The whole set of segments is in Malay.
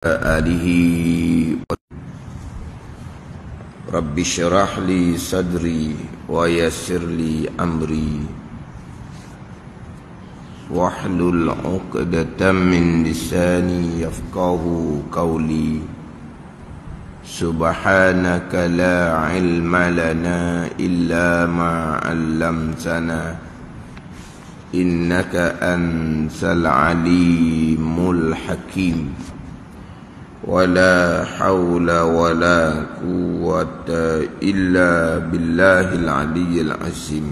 alihi Rabbi syrah li sadri wa yassir li amri wahlul 'uqdatam min lisani yafqahu qawli subhanaka la ilma lana illa ma 'allamtana innaka antal alimul hakim. Wala hawla wala quwwata illa billahil aliyyil azim.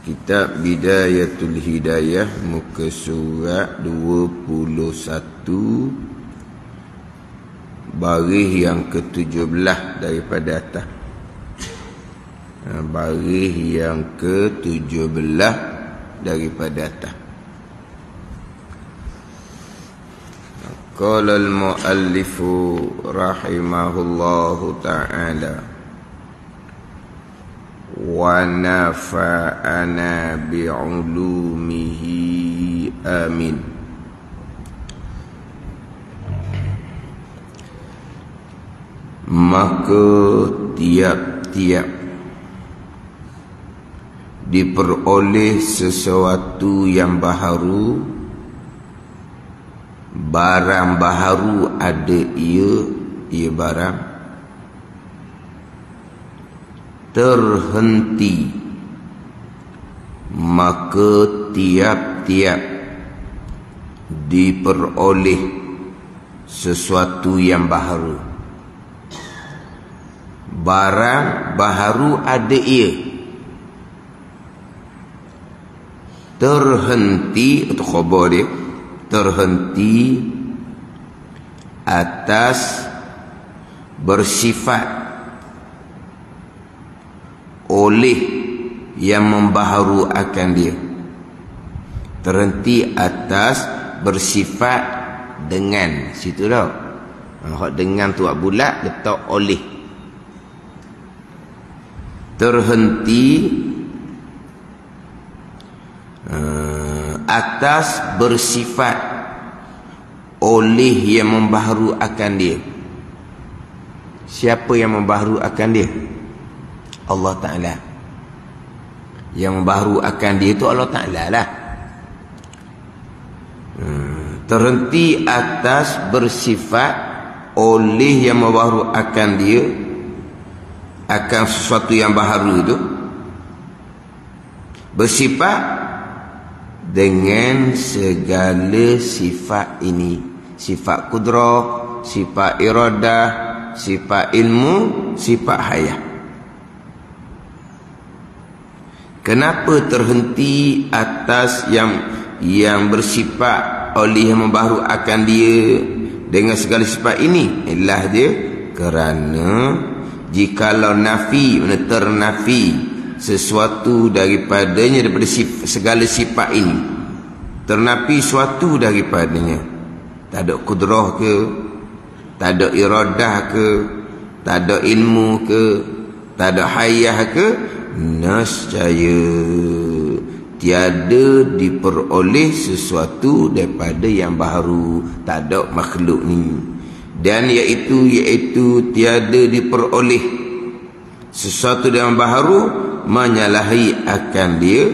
Kitab Bidayatul Hidayah, muka surat 21, baris yang ke-17 daripada atas. Baris yang ke-17 daripada atas. Qala al-muallifu rahimahullahu ta'ala wa nafa'ana bi'ulumihi amin. Maka tiap-tiap diperoleh sesuatu yang baharu, barang baharu ada ia barang terhenti, maka tiap-tiap diperoleh sesuatu yang baharu, barang baharu ada ia terhenti, atau khabar dia terhenti atas bersifat oleh yang membaharu akan dia, terhenti atas bersifat dengan, situ dah. Dengan tu bulat letak oleh, terhenti atas bersifat oleh yang membaharu akan dia. Siapa yang membaharu akan dia? Allah Ta'ala. Yang membaharu akan dia itu Allah Ta'ala lah. Terhenti atas bersifat oleh yang membaharu akan dia, akan sesuatu yang baharu itu, bersifat dengan segala sifat ini, sifat kudrah, sifat iradah, sifat ilmu, sifat hayah. Kenapa terhenti atas yang bersifat oleh yang membaharu akan dia dengan segala sifat ini? Ialah dia kerana jikalau nafi, ternafi sesuatu daripadanya, daripada segala sifat ini, ternapi suatu daripadanya, tak ada kudrah ke, tak ada iradah ke, tak ada ilmu ke, tak ada hayah ke, nescaya tiada diperoleh sesuatu daripada yang baharu, tak ada makhluk ni. Dan iaitu tiada diperoleh sesuatu yang baharu menyalahi akan dia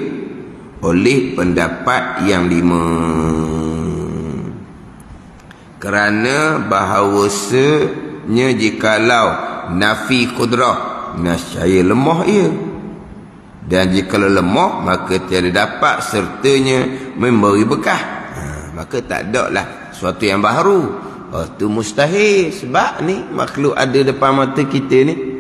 oleh pendapat yang 5. Kerana bahawasanya jikalau nafi kudrah, nescaya lemah ia, dan jikalau lemah maka tiada dapat sertanya memberi bekah, maka tak ada lah sesuatu yang baharu. Itu mustahil. Sebab ni makhluk ada depan mata kita ni,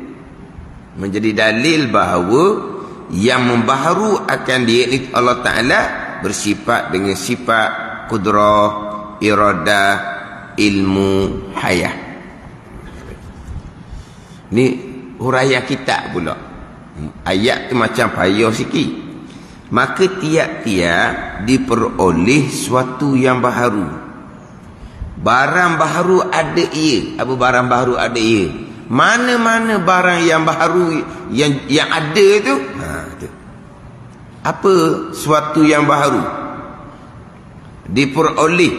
menjadi dalil bahawa yang membaharu akan dia ni Allah Ta'ala bersifat dengan sifat kudrah, iradah, ilmu, hayah. Ni huraian kitab pula. Ayat tu macam payah sikit. Maka tiap-tiap diperoleh suatu yang baharu, barang baharu ada ia. Apa barang baharu ada ia? Mana-mana barang yang baharu yang ada tu, tu. Apa suatu yang baharu? diperoleh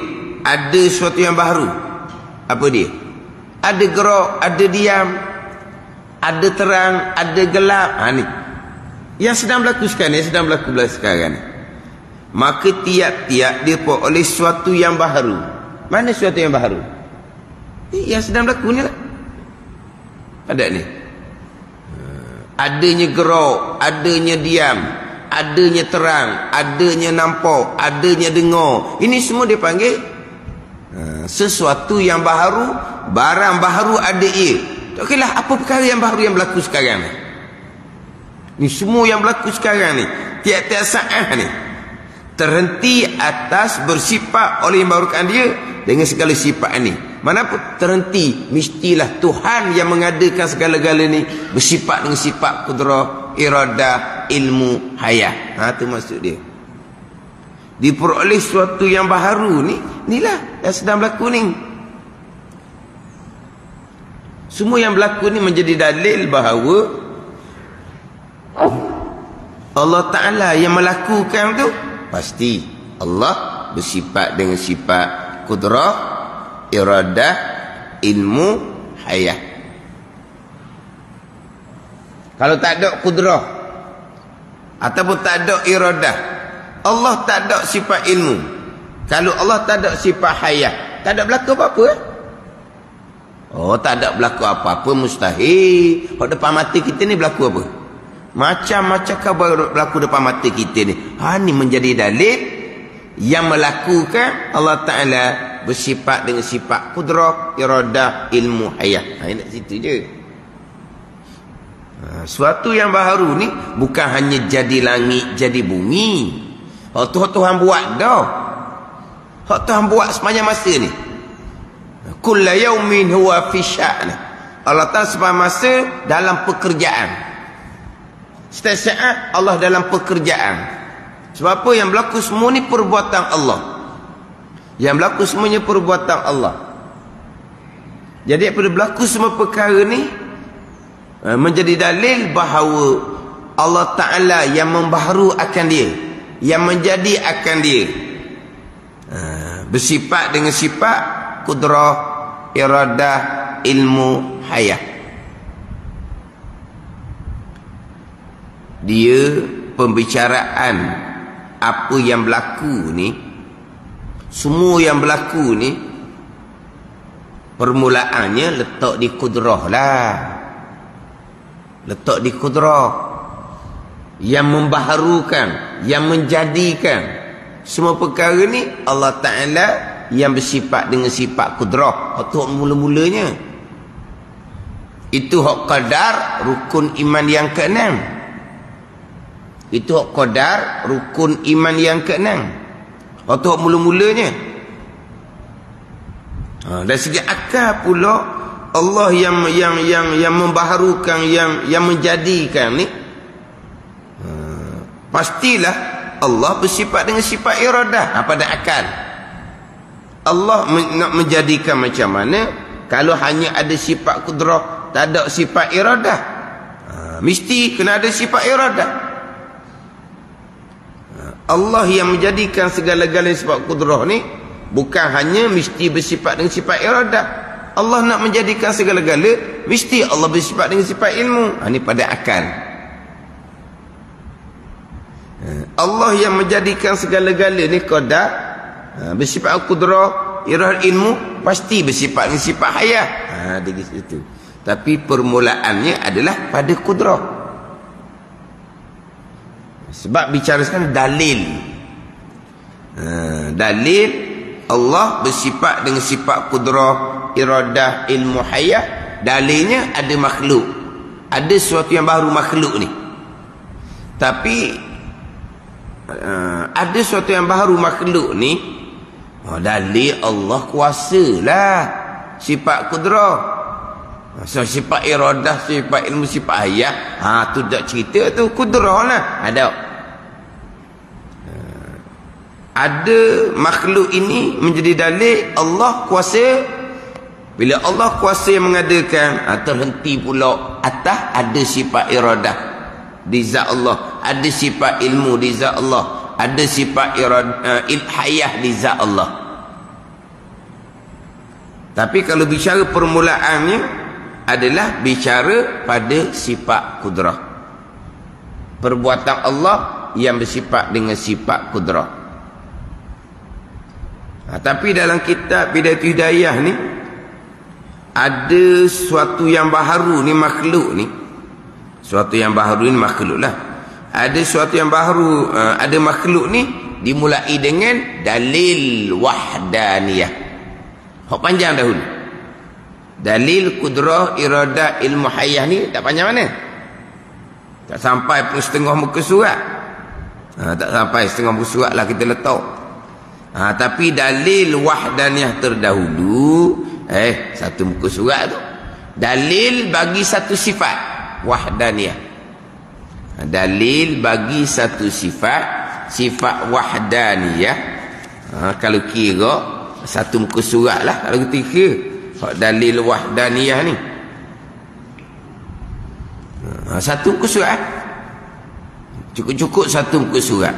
ada sesuatu yang baru. Apa dia? Ada gerak, ada diam, ada terang, ada gelap. Ni yang sedang berlaku sekarang, yang sedang berlaku sekarang ni. Maka tiap-tiap dia peroleh sesuatu yang baru. Mana sesuatu yang baru? Yang sedang berlaku ni lah. Ada ni. Adanya gerak, adanya diam, adanya terang, adanya nampak, adanya dengar. Ini semua dia panggil sesuatu yang baru, barang baru ada ia. Okeylah, apa perkara yang baru yang berlaku sekarang ni? Ni semua yang berlaku sekarang ni, tiap-tiap saat ni terhenti atas bersifat oleh yang barukan dia dengan segala sifat ni. Manapun terhenti, mestilah Tuhan yang mengadakan segala-gala ni bersifat dengan sifat kudrah, iradah, ilmu, hayat. Tu maksud dia. Diperoleh sesuatu yang baru ni, inilah yang sedang berlaku ni. Semua yang berlaku ni menjadi dalil bahawa Allah Ta'ala yang melakukan tu pasti Allah bersifat dengan sifat kudrah, iradah, ilmu, hayat. Kalau tak ada kudrah ataupun tak ada iradah, Allah tak ada sifat ilmu, kalau Allah tak ada sifat hayat, tak ada berlaku apa-apa. Tak ada berlaku apa-apa, mustahil. Kalau depan mata kita ni berlaku apa? Macam-macam khabar berlaku depan mata kita ni. Ni menjadi dalil yang melakukan Allah Ta'ala bersifat dengan sifat kudrah, iradah, ilmu, hayat. Nak situ je. Suatu yang baru ni bukan hanya jadi langit, jadi bumi. Tuhan buat dah. Tuhan buat sepanjang masa ni. Kulla yaumin huwa fi sya'n. Allah Ta'ala sepanjang masa dalam pekerjaan. Setiap saat Allah dalam pekerjaan. Sebab apa? Yang berlaku semua ni perbuatan Allah. Yang berlaku semuanya perbuatan Allah. Jadi apabila berlaku semua perkara ni menjadi dalil bahawa Allah Ta'ala yang membaharu akan dia, yang menjadi akan dia, bersifat dengan sifat kudrah, iradah, ilmu, hayat. Dia pembicaraan apa yang berlaku ni, semua yang berlaku ni permulaannya letak di kudrah lah. Letak di kudrah yang membaharukan, yang menjadikan semua perkara ni Allah Ta'ala yang bersifat dengan sifat kudrah. Itu mula-mulanya. Itu hak qadar rukun iman yang ke-6. Itu hak qadar rukun iman yang ke-6. Itu hak mula-mulanya. Dari segi akal pula Allah yang membaharukan, yang menjadikan ni, pastilah Allah bersifat dengan sifat iradah pada akal. Allah nak menjadikan macam mana? Kalau hanya ada sifat kudrah, tak ada sifat iradah, mesti kena ada sifat iradah. Allah yang menjadikan segala-galanya sifat kudrah ni bukan hanya mesti bersifat dengan sifat iradah. Allah nak menjadikan segala-gala mesti Allah bersifat dengan sifat ilmu. Ini pada akal. Allah yang menjadikan segala-gala ni qadar, bersifat kudrah, iradah, ilmu, pasti bersifat dengan sifat hayat. Di situ. Tapi permulaannya adalah pada kudrah. Sebab bicara sekarang dalil. Dalil Allah bersifat dengan sifat kudrah, iradah, ilmu, hayat. Dalilnya ada makhluk. Ada sesuatu yang baru makhluk ni. Tapi ada sesuatu yang baru makhluk ni, dalil Allah kuasa lah. Sifat kudrah, sifat iradah, sifat ilmu, sifat hayat. Tu tak cerita tu kudrah lah. Ada makhluk ini menjadi dalil Allah kuasa. Bila Allah kuasa yang mengadakan, terhenti pula atas ada sifat iradah di zat Allah, ada sifat ilmu di zat Allah, ada sifat ilhayah di zat Allah. Tapi kalau bicara permulaannya adalah bicara pada sifat kudrah. Perbuatan Allah yang bersifat dengan sifat kudrah. Tapi dalam kitab Bidayatul Hidayah ni ada sesuatu yang baharu ni makhluk ni. Suatu yang baharu ni makhluk lah. Ada sesuatu yang baharu, ada makhluk ni dimulai dengan dalil wahdaniyah. Hak panjang dahulu. Dalil kudrah iradah ilmu hayah ni tak panjang mana? Tak sampai pun setengah muka surat. Tak sampai setengah muka surat lah kita letak. Tapi dalil wahdaniyah terdahulu, satu muka surat tu. Dalil bagi satu sifat wahdaniyah. Dalil bagi satu sifat wahdaniyah. Kalau kira satu muka surat lah kalau kita kira dalil wahdaniyah ni. Satu muka surat, cukup satu muka surat.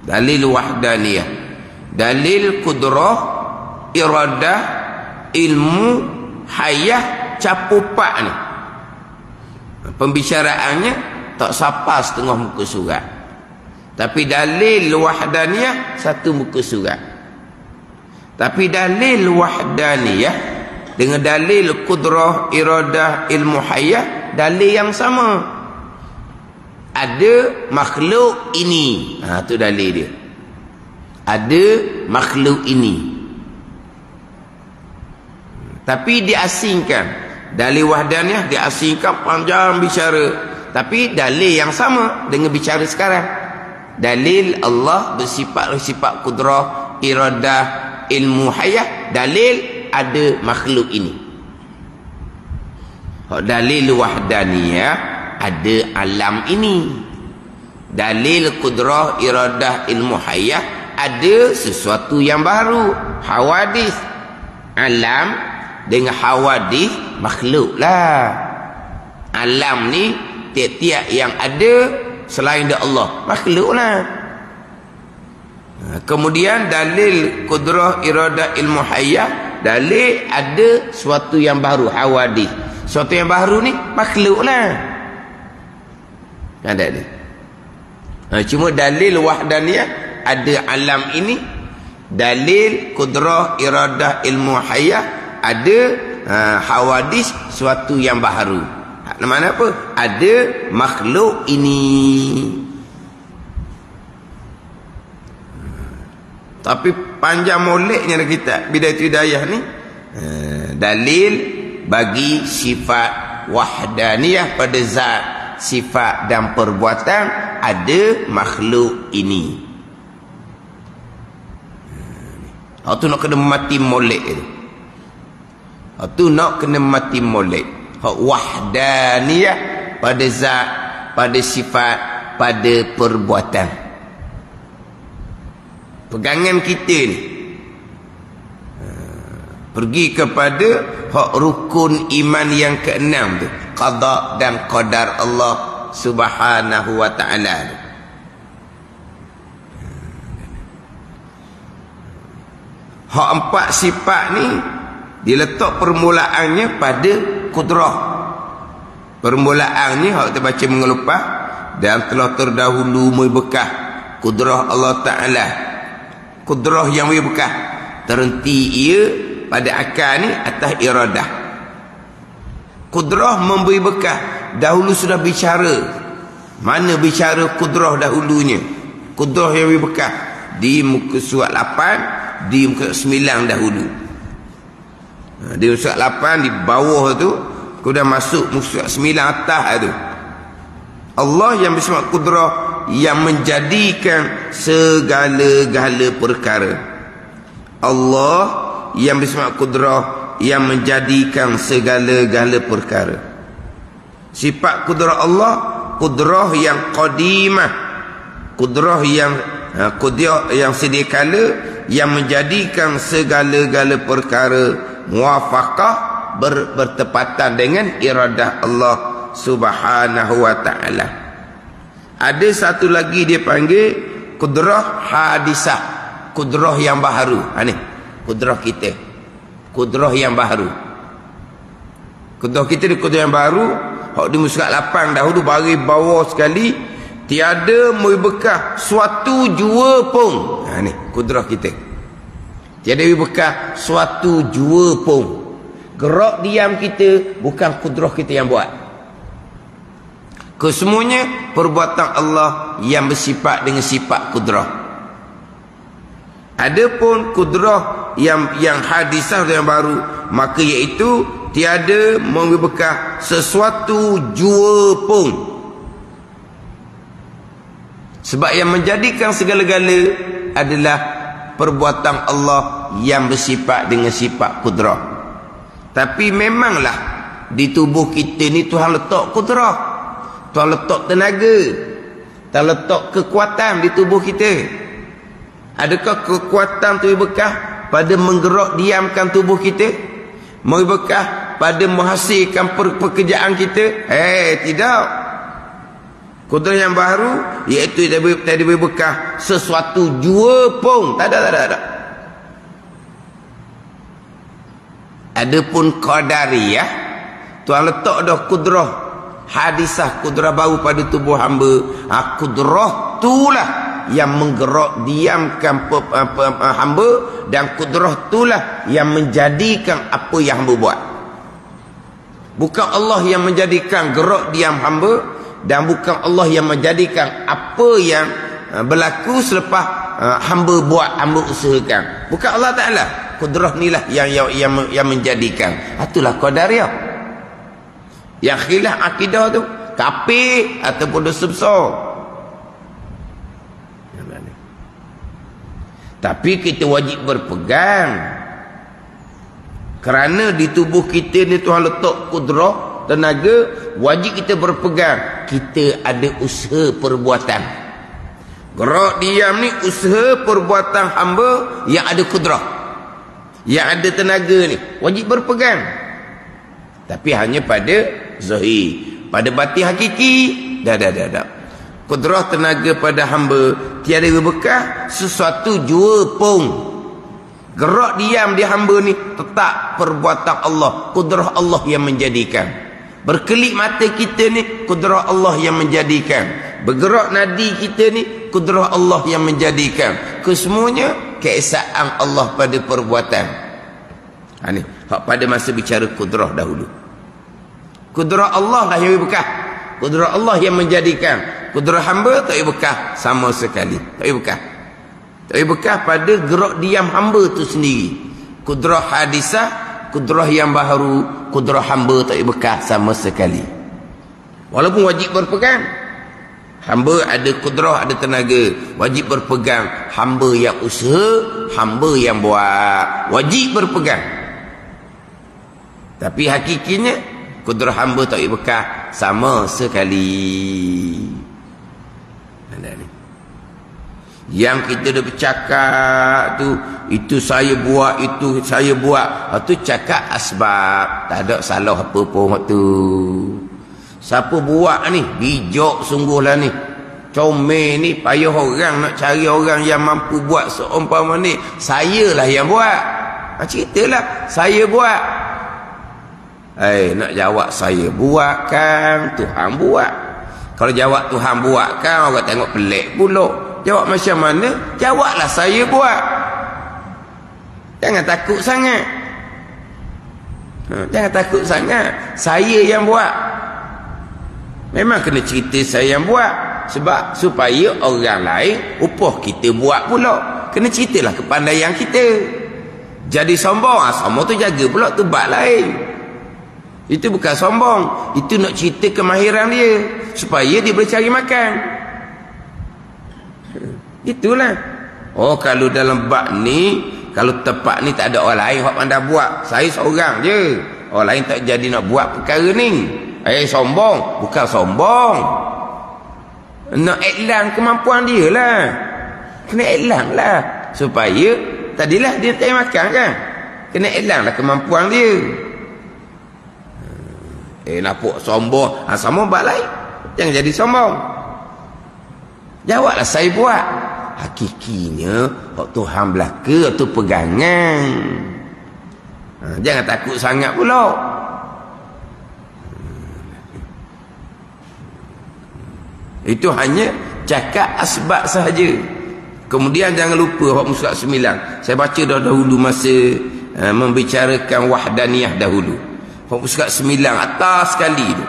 Dalil wahdaniyah, dalil kudrah iradah ilmu hayah, capupak ni pembicaraannya tak sampai setengah muka surat. Tapi dalil wahdaniyah satu muka surat. Tapi dalil wahdaniyah dengan dalil kudrah iradah ilmu hayah dalil yang sama. Ada makhluk ini, tu dalil dia. Ada makhluk ini. Tapi diasingkan. Dalil wahdaniyah diasingkan, panjang bicara. Tapi dalil yang sama dengan bicara sekarang. Dalil Allah bersifat kudrah iradah ilmu hayah, dalil ada makhluk ini. Dalil wahdaniyah ada alam ini. Dalil kudrah iradah ilmu hayah ada sesuatu yang baru, hawadis. Alam dengan hawadis makhluk lah. Alam ni tiap-tiap yang ada selain dari Allah makhluk lah. Kemudian dalil kudrah iradah ilmu hayah, dalil ada sesuatu yang baru, hawadis. Sesuatu yang baru ni makhluk lah. Ada dia. Cuma dalil wahdaniyah ada alam ini. Dalil kudrah iradah ilmu hayah ada hawadis, sesuatu yang baru. Mana apa? Ada makhluk ini. Tapi panjang moleknya kita Bidayatul Hidayah ni. Dalil bagi sifat wahdaniyah pada zat, sifat dan perbuatan ada makhluk ini. Tu nak kena mati molek tu. Tu nak kena mati molek. Wahdaniyah pada zat, pada sifat, pada perbuatan. Pegangan kita ni pergi kepada rukun iman yang keenam tu, qada dan qadar Allah Subhanahu wa ta'ala. Empat sifat ni diletak permulaannya pada kudrah. Permulaannya kita baca mengelupah dan telah terdahulu bekas kudrah Allah Ta'ala. Kudrah yang bekas terhenti ia pada akal ni atas iradah. Kudrah memberi bekas, dahulu sudah bicara. Mana bicara kudrah dahulunya? Kudrah yang memberi bekas di muka surat 8, di muka 9 dahulu. Di muka surat 8 di bawah tu, kemudian masuk muka surat 9 atas tu. Allah yang bersifat kudrah yang menjadikan segala-gala perkara. Allah yang bersifat kudrah yang menjadikan segala-gala perkara. Sifat kudrah Allah, kudrah yang qadimah, kudrah yang sedia kala, yang menjadikan segala-gala perkara muwafaqah, bertepatan dengan iradah Allah Subhanahu wa ta'ala. Ada satu lagi dia panggil kudrah hadisah, kudrah yang baharu. Ni kudrah kita, kudrah yang baharu. Kudrah kita ni kudrah yang baru. Hak di surat 8 dahulu bagi bawah sekali, tiada membekah suatu jua pun. Ni kudrah kita, tiada membekah suatu jua pun. Gerak diam kita bukan kudrah kita yang buat. Kesemuanya perbuatan Allah yang bersifat dengan sifat kudrah. Adapun kudrah yang hadisah yang baru, maka iaitu tiada membekah sesuatu jua pun. Sebab yang menjadikan segala-gala adalah perbuatan Allah yang bersifat dengan sifat kudrah. Tapi memanglah di tubuh kita ni Tuhan letak kudrah, Tuhan letak tenaga, Tuhan letak kekuatan di tubuh kita. Adakah kekuatan tu berkah pada menggerak diamkan tubuh kita? Berkah pada menghasilkan pekerjaan kita? Tidak. Kudrah yang baru iaitu tadi berkah sesuatu jua pun. Tak ada. Adapun qadariyah, Tuhan letak dah kudrah hadisah, kudrah baru pada tubuh hamba. Kudrah itulah yang menggerak diamkan hamba, dan kudrah itulah yang menjadikan apa yang hamba buat. Bukan Allah yang menjadikan gerak diam hamba, dan bukan Allah yang menjadikan apa yang berlaku selepas hamba buat, hamba usahakan. Bukan Allah Ta'ala. Kudrah inilah yang menjadikan. Itulah qadariyah. Yang khilaf akidah tu kafir ataupun dosa besar. Tapi kita wajib berpegang, kerana di tubuh kita ni Tuhan letak kudrah, tenaga. Wajib kita berpegang. Kita ada usaha perbuatan. Gerak diam ni usaha perbuatan hamba yang ada kudrah, yang ada tenaga ni. Wajib berpegang. Tapi hanya pada zahir. Pada batin hakiki dah. Kudrah tenaga pada hamba tiada berkah sesuatu jua pun. Gerak diam di hamba ni tetap perbuatan Allah, kudrah Allah yang menjadikan. Berkelip mata kita ni kudrah Allah yang menjadikan. Bergerak nadi kita ni kudrah Allah yang menjadikan. Kesemuanya keesaan Allah pada perbuatan. Ni hak pada masa bicara kudrah dahulu. Kudrah Allah lah yang berkah, kudrah Allah yang menjadikan. Kudrah hamba tak berkah sama sekali. Tak berkah. Tak berkah pada gerak diam hamba tu sendiri. Kudrah hadisah, kudrah yang baharu, kudrah hamba tak berkah sama sekali. Walaupun wajib berpegang. Hamba ada kudrah, ada tenaga. Wajib berpegang. Hamba yang usaha, hamba yang buat. Wajib berpegang. Tapi hakikinya kudrah hamba tak berkah sama sekali. Yang kita dah bercakap tu, itu saya buat, itu saya buat, itu cakap asbab. Tak ada salah apa pun waktu. Siapa buat ni bijak sungguhlah ni. Comel ni, payah orang nak cari orang yang mampu buat seumpama ni. Sayalah yang buat. Ceritalah saya buat. Nak jawab saya buat kan, Tuhan buat. Kalau jawab Tuhan buat kan, orang tengok pelik pula. Jawab macam mana? Jawablah saya buat. Jangan takut sangat. Jangan takut sangat. Saya yang buat. Memang kena cerita saya yang buat. Sebab supaya orang lain upah kita buat pula. Kena ceritalah kepandaian kita. Jadi sombong, sombong tu jaga pula tubat lain. Itu bukan sombong. Itu nak cerita kemahiran dia, supaya dia boleh cari makan. Itulah. Oh, kalau dalam bab ni, kalau tempat ni tak ada orang lain yang pandai buat, saya seorang je, orang lain tak jadi nak buat perkara ni. Sombong. Bukan sombong. Nak iklan kemampuan dia lah. Kena iklan lah. Supaya tadilah dia tak makan kan. Kena iklan lah kemampuan dia. Nampak sombong. Sombong bab lain. Jangan jadi sombong. Jawablah saya buat. hakikinya hak Tuhan belaka tu pegangan. Jangan takut sangat pula. Itu hanya cakap asbab sahaja. Kemudian jangan lupa hak muskak 9. Saya baca dahulu masa membicarakan wahdaniyah dahulu. Hak muskak 9 atas sekali tu.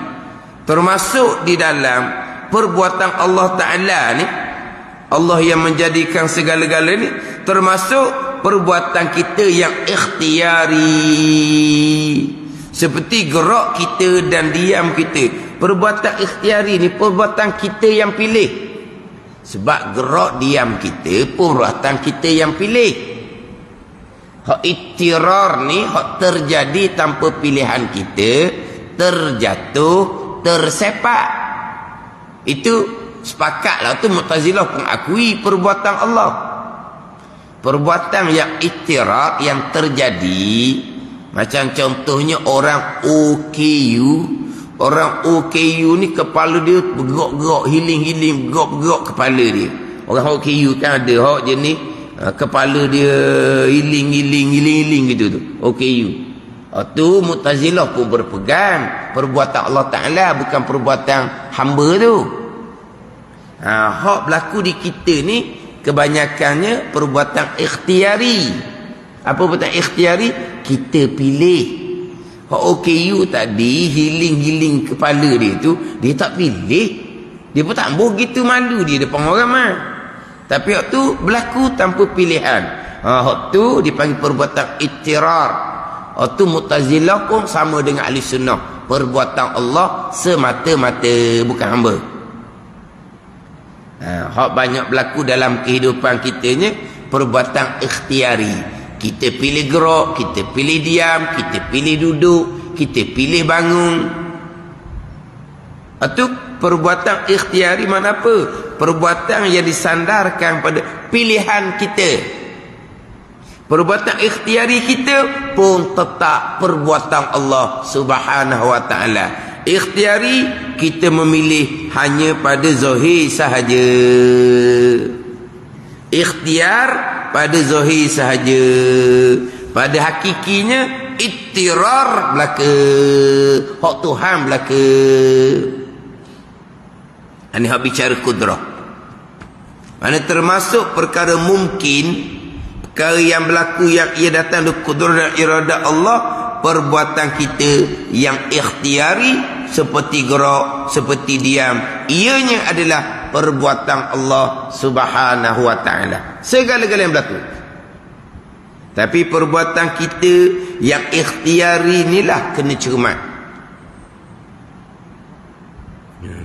Termasuk di dalam perbuatan Allah Ta'ala ni, Allah yang menjadikan segala-gala ni, termasuk perbuatan kita yang ikhtiari, seperti gerak kita dan diam kita. Perbuatan ikhtiari ni perbuatan kita yang pilih. Sebab gerak diam kita perbuatan kita yang pilih. Hak iktirar ni hak terjadi tanpa pilihan kita, terjatuh, tersepak. Itu sepakatlah tu Mu'tazilah pun akui perbuatan Allah. Perbuatan yang iktirar yang terjadi, macam contohnya orang OKU. Orang OKU ni kepala dia bergerak-gerak, hiling-hiling, bergerak-gerak kepala dia. Orang OKU kan ada hak jenis kepala dia hiling-hiling gitu tu. OKU. Tu Mu'tazilah pun berpegang perbuatan Allah Ta'ala bukan perbuatan hamba tu. Hak berlaku di kita ni kebanyakannya perbuatan ikhtiari. Apa perbuatan ikhtiari? Kita pilih. Hak OKU tadi hiling-hiling kepala dia tu, dia tak pilih. Dia pun tak begitu malu dia depan orang mah. Tapi hak tu berlaku tanpa pilihan. Hak tu dipanggil perbuatan iktirar. Hak tu Mu'tazilah pun sama dengan Ahli Sunnah. Perbuatan Allah semata-mata, bukan hamba. Hak banyak berlaku dalam kehidupan kitanya perbuatan ikhtiari. Kita pilih gerak, kita pilih diam, kita pilih duduk, kita pilih bangun. Itu perbuatan ikhtiari mana apa? Perbuatan yang disandarkan pada pilihan kita. Perbuatan ikhtiari kita pun tetap perbuatan Allah Subhanahu wa ta'ala. Ikhtiari kita memilih hanya pada zahir sahaja. Ikhtiar pada zahir sahaja. Pada hakikinya iktirar belaka. Hak Tuhan belaka. Ini hak bicara kudrah. Mana termasuk perkara mungkin, perkara yang berlaku yang ia datang dari kudrah dan iradah Allah. Perbuatan kita yang ikhtiari seperti gerak, seperti diam, ianya adalah perbuatan Allah Subhanahu wa ta'ala. Segala-gala yang berlaku. Tapi perbuatan kita yang ikhtiari inilah kena cermat.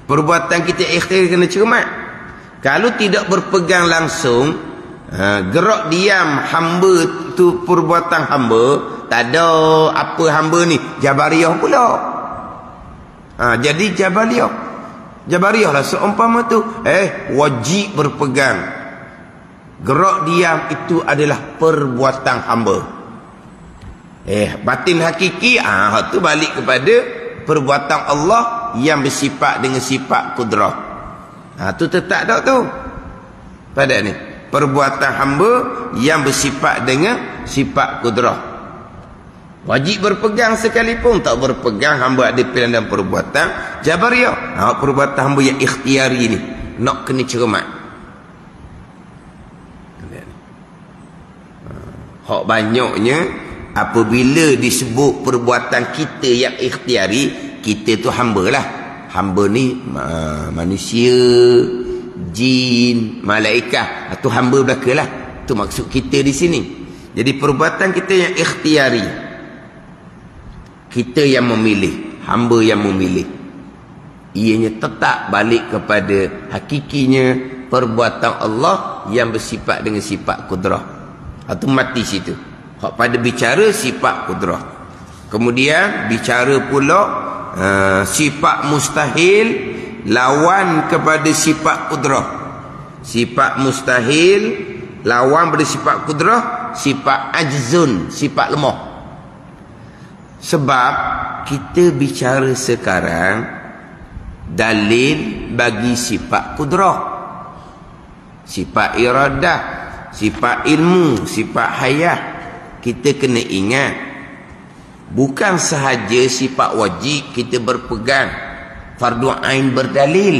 Perbuatan kita ikhtiari kena cermat. Kalau tidak berpegang langsung, gerak diam hamba tu perbuatan hamba, tak ada apa hamba ni, Jabariyah pula. Jadi Jabariyah lah seumpama tu wajib berpegang. Gerak diam itu adalah perbuatan hamba. Batin hakiki tu balik kepada perbuatan Allah yang bersifat dengan sifat kudrah. Tu tetap tak tu. Pada ni perbuatan hamba yang bersifat dengan sifat kudrah. Wajib berpegang sekalipun tak berpegang, hamba ada pilihan dalam perbuatan Jabariyah. Perbuatan hamba yang ikhtiari ni nak kena cermat. Hak banyaknya apabila disebut perbuatan kita yang ikhtiari, kita tu hamba lah. Hamba ni manusia, jin, malaikat. Itu hamba belakalah. Itu maksud kita di sini. Jadi perbuatan kita yang ikhtiari, kita yang memilih, hamba yang memilih, ianya tetap balik kepada hakikinya perbuatan Allah yang bersifat dengan sifat kudrah. Itu mati situ. Hak pada bicara sifat kudrah. Kemudian bicara pula sifat mustahil lawan kepada sifat kudrah. Sifat mustahil lawan pada sifat kudrah, sifat ajzun, sifat lemah. Sebab kita bicara sekarang dalil bagi sifat kudrah. sifat iradah, sifat ilmu, sifat hayat. Kita kena ingat, bukan sahaja sifat wajib kita berpegang, fardu ain berdalil.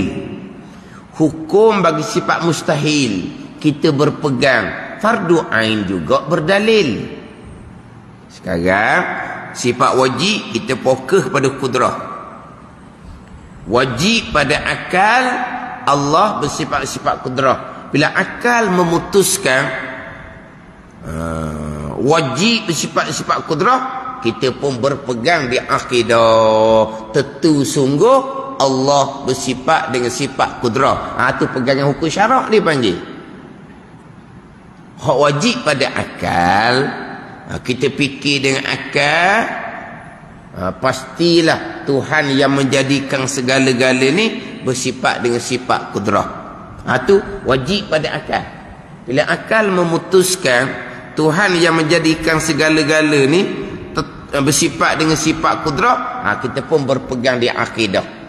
Hukum bagi sifat mustahil kita berpegang, fardu ain juga berdalil. Sekarang sifat wajib kita fokus pada kudrah. Wajib pada akal, Allah bersifat-sifat kudrah. Bila akal memutuskan wajib bersifat-sifat kudrah, kita pun berpegang di akidah. Tentu sungguh Allah bersifat dengan sifat kudrah. Itu pegangan hukum syarak dia panggil. Hak wajib pada akal, kita fikir dengan akal, pastilah Tuhan yang menjadikan segala-gala ni bersifat dengan sifat kudrah. Itu wajib pada akal. Bila akal memutuskan Tuhan yang menjadikan segala-gala ni bersifat dengan sifat kudrah, kita pun berpegang di akidah.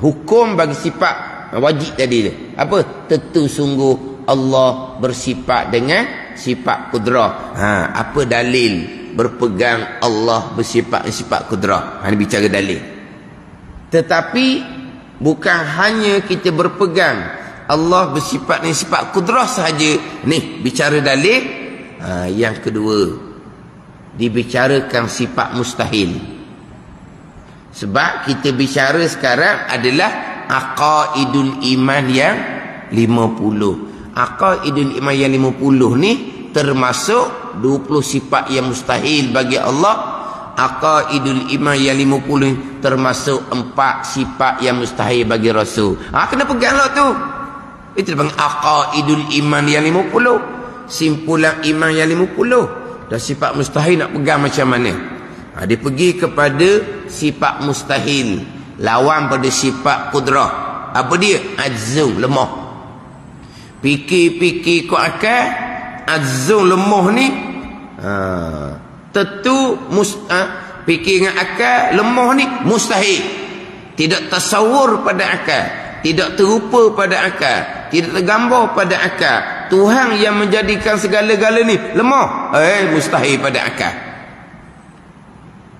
Hukum bagi sifat wajib tadi dia apa? Tentu sungguh Allah bersifat dengan sifat kudrah. Apa dalil berpegang Allah bersifat kudrah? Ini bicara dalil. Tetapi bukan hanya kita berpegang Allah bersifat dengan sifat kudrah sahaja. Ni bicara dalil. Yang kedua, dibicarakan sifat mustahil. Sebab kita bicara sekarang adalah aqaidul iman yang 50. Aqaidul iman yang 50 ni termasuk 20 sifat yang mustahil bagi Allah. Aqaidul iman yang 50 ni termasuk 4 sifat yang mustahil bagi Rasul. Kena peganglah tu. Itu dipanggil aqaidul iman yang 50. Simpulan iman yang 50. Dan sifat mustahil nak pegang macam mana? Dia pergi kepada sifat mustahil, lawan pada sifat kudrah. Apa dia? Azzum, lemah. Fikir-fikir kau akal, azzum lemah ni tentu fikir dengan akal lemah ni mustahil. Tidak tasawur pada akal, tidak terupa pada akal, tidak tergambar pada akal. Tuhan yang menjadikan segala-gala ni lemah, mustahil pada akal.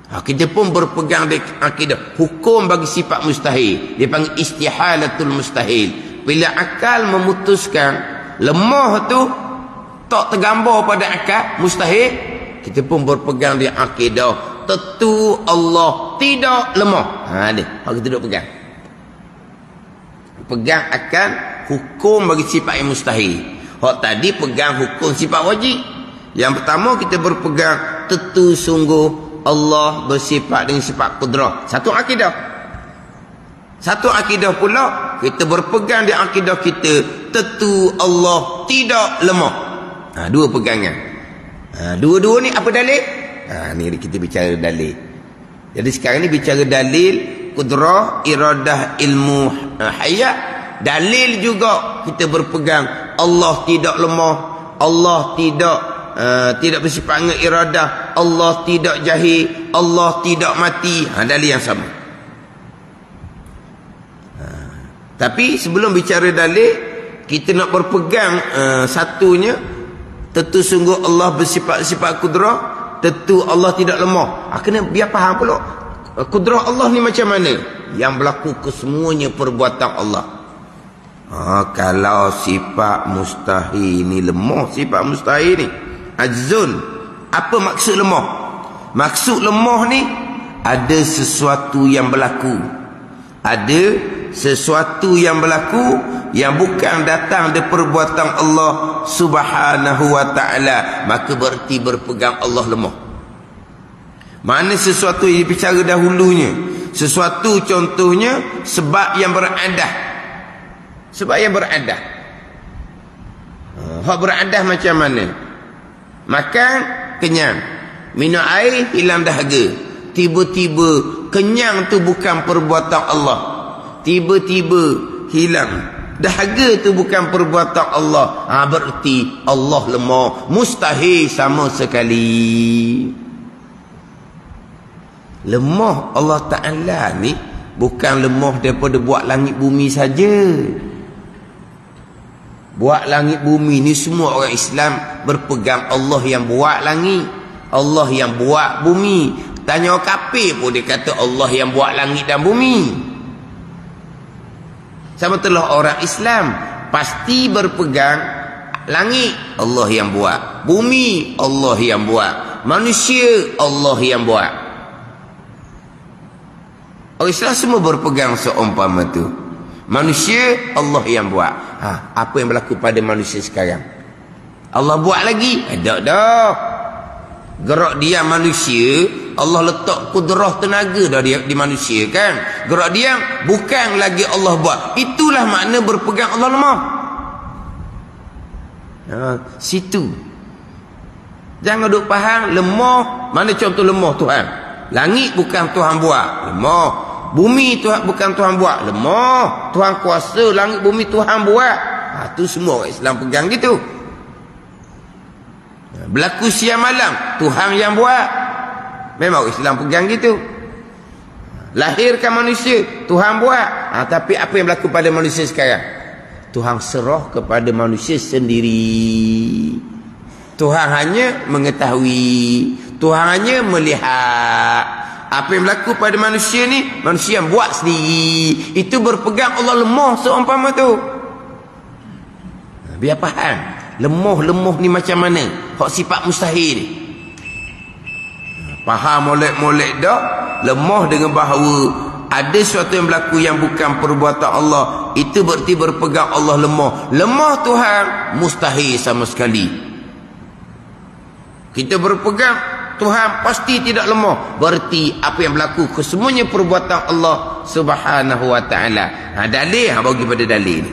Kita pun berpegang di akidah. Hukum bagi sifat mustahil dia panggil istihalatul mustahil. Bila akal memutuskan lemah tu tak tergambar pada akal, mustahil, kita pun berpegang di akidah. Tentu Allah tidak lemah. Dia kita duduk pegang. Pegang akan hukum bagi sifat yang mustahil. Hak tadi pegang hukum sifat wajib. Yang pertama kita berpegang tentu sungguh Allah bersifat dengan sifat kudrah. Satu akidah. Satu akidah pula kita berpegang di akidah kita tentu Allah tidak lemah. Dua pegangan. Dua-dua ni apa dalil? Ni kita bicara dalil. Jadi sekarang ni bicara dalil kudrah, iradah, ilmu, hayat. Dalil juga kita berpegang Allah tidak lemah, Allah tidak bersifat dengan iradah, Allah tidak jahil, Allah tidak mati. Dalil yang sama. Tapi sebelum bicara dalil, kita nak berpegang satunya, tentu sungguh Allah bersifat-sifat kudrah, tentu Allah tidak lemah. Kena biar faham pula kudrah Allah ni macam mana, yang berlaku kesemuanya perbuatan Allah. Kalau sifat mustahil ni lemah, sifat mustahil ni azzun. Apa maksud lemah? Maksud lemah ni ada sesuatu yang berlaku. Ada sesuatu yang berlaku yang bukan datang dari perbuatan Allah Subhanahu wa ta'ala, maka berarti berpegang Allah lemah. Mana sesuatu yang bicara dahulunya? Sesuatu contohnya sebab yang beradah. Sebab yang beradah. Hak beradah macam mana? Makan, kenyang. Minum air, hilang dahaga. Tiba-tiba kenyang tu bukan perbuatan Allah. Tiba-tiba hilang dahaga tu bukan perbuatan Allah. Berarti Allah lemah. Mustahil sama sekali. Lemah Allah Ta'ala ni bukan lemah daripada buat langit bumi saja. Buat langit bumi ni semua orang Islam berpegang Allah yang buat langit, Allah yang buat bumi. Tanya orang kafir pun dia kata Allah yang buat langit dan bumi. Sama telah orang Islam pasti berpegang langit Allah yang buat, bumi Allah yang buat, manusia Allah yang buat. Orang Islam semua berpegang seumpama tu. Manusia Allah yang buat. Apa yang berlaku pada manusia sekarang? Allah buat lagi? Tak dah. Gerak diam manusia, Allah letak kudrah tenaga dah di manusia kan. Gerak diam bukan lagi Allah buat. Itulah makna berpegang Allah lemah. Situ. Jangan duk faham lemah. Mana contoh lemah Tuhan? Langit bukan Tuhan buat, lemah. Bumi Tuhan bukan Tuhan buat, lemah. Tuhan kuasa langit bumi Tuhan buat. Tu semua orang Islam pegang gitu. Berlaku siang malam Tuhan yang buat, memang orang Islam pegang gitu. Lahirkan manusia Tuhan buat. Tapi apa yang berlaku pada manusia sekarang? Tuhan serah kepada manusia sendiri. Tuhan hanya mengetahui, Tuhan hanya melihat. Apa yang berlaku pada manusia ni, manusia yang buat sendiri. Itu berpegang Allah lemah seumpama tu. Biar faham lemah ni macam mana, hak sifat mustahil. Faham molek-molek dah. Lemah dengan bahawa ada sesuatu yang berlaku yang bukan perbuatan Allah, itu berarti berpegang Allah lemah. Lemah Tuhan mustahil sama sekali. Kita berpegang Tuhan pasti tidak lemah, berarti apa yang berlaku kesemuanya perbuatan Allah Subhanahu wa taala. Dalil bagi pada dalil ni.